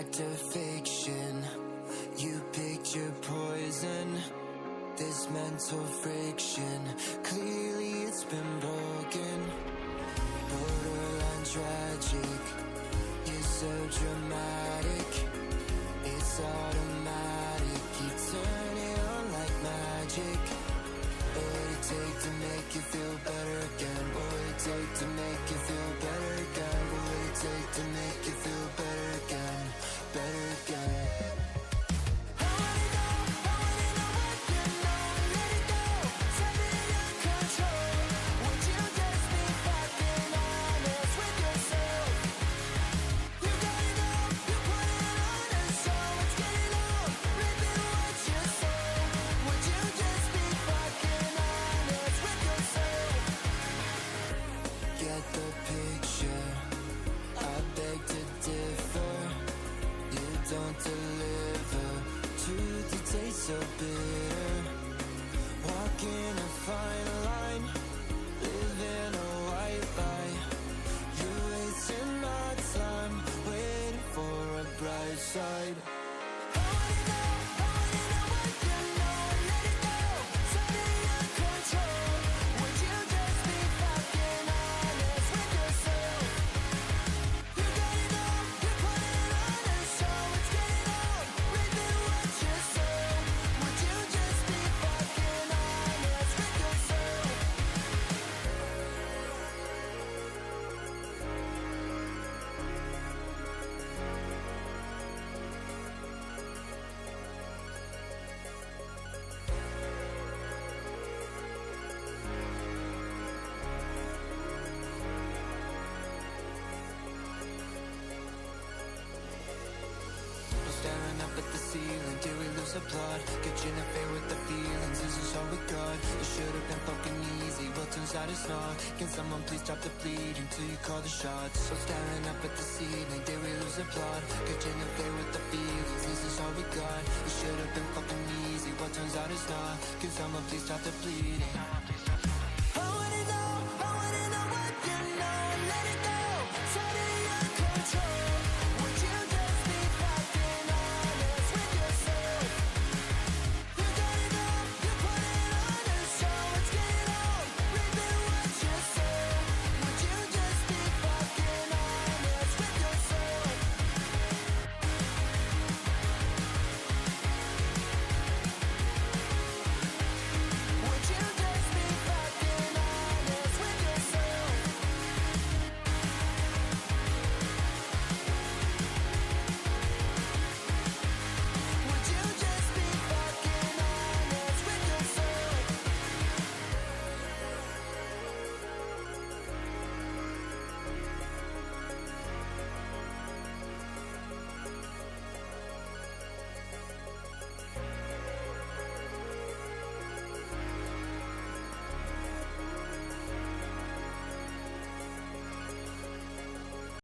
fact or fiction? You picked your poison. This mental friction, clearly it's been broken. Borderline tragic, you're so dramatic. It's automatic, you turn it on like magic. What would it take to make you feel better again? What would it take to make you feel better again? What would it take to make you feel better again? Better again. Don't deliver, truth it tastes so bitter. Walking a fine line, living a white lie. You're wasting my time, waiting for a bright side. Staring up at the ceiling, till we lose the plot. Get you in the fair with the feelings, this is all we got. It should have been fucking easy, well turns out it's not. Can someone please stop the bleeding till you call the shots? So staring up at the ceiling, till we lose the plot. Get you in the fair with the feelings, this is all we got. It should have been fucking easy, well turns out it's not. Can someone please stop the bleeding?